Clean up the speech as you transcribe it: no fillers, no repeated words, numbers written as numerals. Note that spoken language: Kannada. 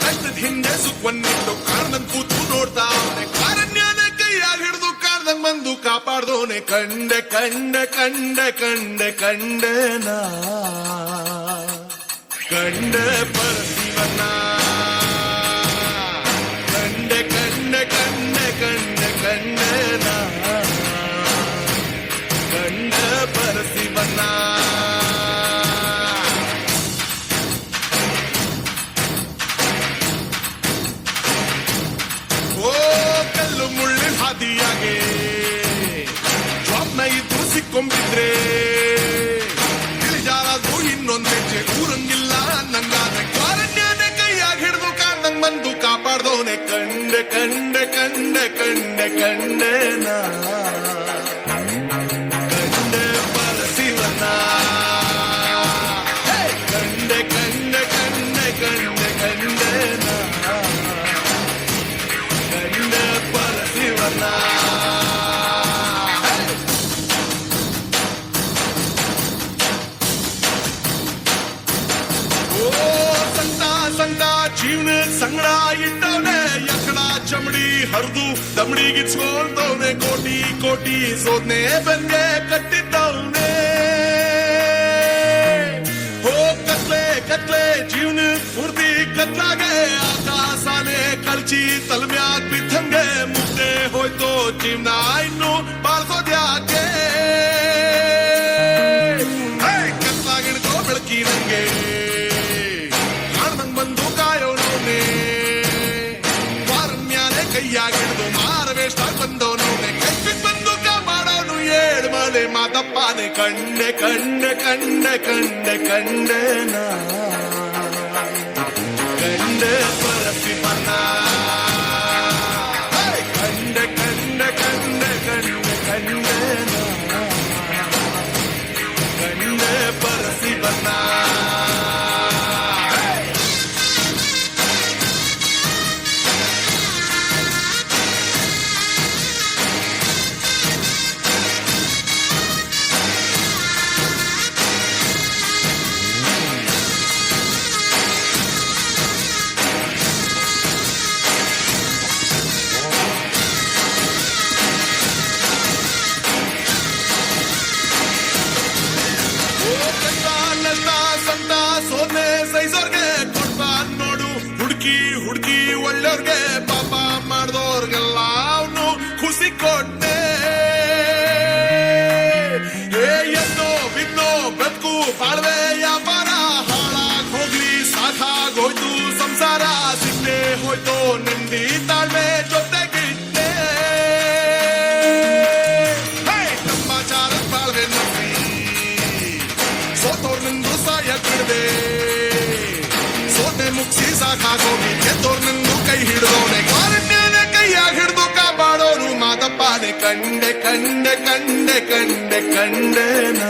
ಕಷ್ಟದ ಹಿಂದೆ ಸುಖವನ್ನಿಟ್ಟು ಕಾರಣನ್ ಕೂತು ನೋಡ್ತಾವನೆ ಕಾರಣ್ಯನ ಕೈಯಾಗ ಹಿಡಿದು ಕಾರಣನ್ ಬಂದು ಕಾಪಾಡ್ದೋನೆ ಕಂಡೆ ಕಂಡೆ ಕಂಡೆ ಕಂಡೆ ಕಂಡೆನ ಕಂಡೆ ಪರಶಿವನ ಕಂಡೆ ಕಂಡೆ ಕಂಡೆ ಕಂಡೆ ಕಂಡೆನ ಕಂಡೆ ಪರಶಿವನ ಮುಳ್ಳಿನ ಹಾದಿಯಾಗೆ ಜಾಬ್ನ ಇದ್ದು ಸಿಕ್ಕೊಂಬಿದ್ರೆ ಇಳಿಜಾರಾದ್ರೂ ಇನ್ನೊಂದ್ ಹೆಜ್ಜೆ ಊರಂಗಿಲ್ಲ ನಂಗಾದ ಕಾರಣ್ಯನ ಕೈಯಾಗ ಹಿಡಿದು ಕಾರಣಂಗ್ ಬಂದು ಕಾಪಾಡ್ದವನೆ ಕಂಡೆ ಕಂಡೆ ಕಂಡೆ ಕಂಡೆ ಕಂಡೆನ ಕಂಡೆ ಪರಶಿವನ ಕಂಡೆ ಕಂಡೆ ಕಂಡೆ ಕಂಡೆ ಕಂಡೆನ ಜೀವನ ಸಂಗಡ ಇಟ್ಟವನೆ ಎಕಡ ಚಮಡಿ ಹರಿದು ದಮಡಿಗಿಚ್ಕೊಳ್ತವನೆ ಕೋಟಿ ಕೋಟಿ ಸೋದ್ನೆ ಬೆನ್ಗೆ ಕಟ್ಟಿದ್ದವನೆ ಹೋ ಕತ್ಲೆ ಕತ್ಲೆ ಜೀವನ ಪೂರ್ತಿ ಕತ್ಲಾಗೆ ಆಕಾಶಾನೆ ಕಳ್ಚಿ ತಲೆಮ್ಯಾಗ ಬಿದ್ದಂಗೆ ಮುಗ್ದೆ ಹೋಯ್ತು ಜೀವನ ಇನ್ನು ಬಾಳ್ಸೋದ್ಯಾಕೆ ಕತ್ಲಾಗಿಡ್ಕೋ ಬೆಳಕಿ ನಂಗೆ ಕಾಣ್ದಂಗ್ ಬಂದು ಕಾಯೋನವನೇ ವಾರನ್ಯಾನೆ ಕೈಯಾಗಿಡ್ದು ಮಾರವೇಷ್ಟಾಗ್ ಬಂದವನವನೇ ಕೈಪಿಗ್ ಬಂದು ಕಾಪಾಡೋನು ಏಳು ಮಲೆ ಮಾತಪ್ಪಾನೆ ಕಂಡೆ ಕಂಡೆ ಕಂಡೆ ಕಂಡೆ ಕಂಡೆನ ಕಂಡೆ ಪರಶಿವನ ಕಂಡೆ ಕಂಡೆ ಕಂಡೆ ಕಂಡೆ ಕಂಡೆನ ಕಂಡೆ ಪರಶಿವನ ಸೋನೆ ಸೈಜೋರ್ಗೆ ಕೊಡ್ತಾನ್ ನೋಡು ಹುಡುಕಿ ಹುಡುಕಿ ಒಳ್ಳೆಯವ್ರಿಗೆ ಪಾಪ ಮಾಡ್ದೋರ್ಗೆಲ್ಲ ಅವನು ಖುಷಿ ಕೊಟ್ಟೆ ಎನ್ನೋ ಬಿನ್ನೋ ಬದುಕು ಬಾಳ್ವೆ ವ್ಯಾಪಾರ ಹಾಳಾಗ್ ಹೋಗ್ಲಿ ಸಾಕಾಗೋಯ್ತು ಸಂಸಾರ ಸಿಗ್ದೆ ಹೋಯ್ತು ನೆಮ್ಮದಿ ತಾಳ್ಮೆ ಜೊತೆಗಿಟ್ಟೆ ಕಂಬಾಚಾರ ಬಾಳ್ವೆ ನೋಡಿ ಸೋತೋರ್ನಿಂದು ಸಾಯಕ್ಕಿಡ್ದೆ ಸೋತೆ ಮುಗಿಸಿ ಸಾಕಾಗೋಗಿ ಗೆದ್ದೋರ್ನಿಂದು ಕೈ ಹಿಡಿದೋನೆ ಕಾರಣ್ಯನ ಕೈಯಾಗ ಹಿಡಿದು ಕಾಪಾಡೋನು ಮಾದಪ್ಪಾನೆ ಕಂಡೆ ಕಂಡೆ ಕಂಡೆ ಕಂಡೆ ಕಂಡೆನ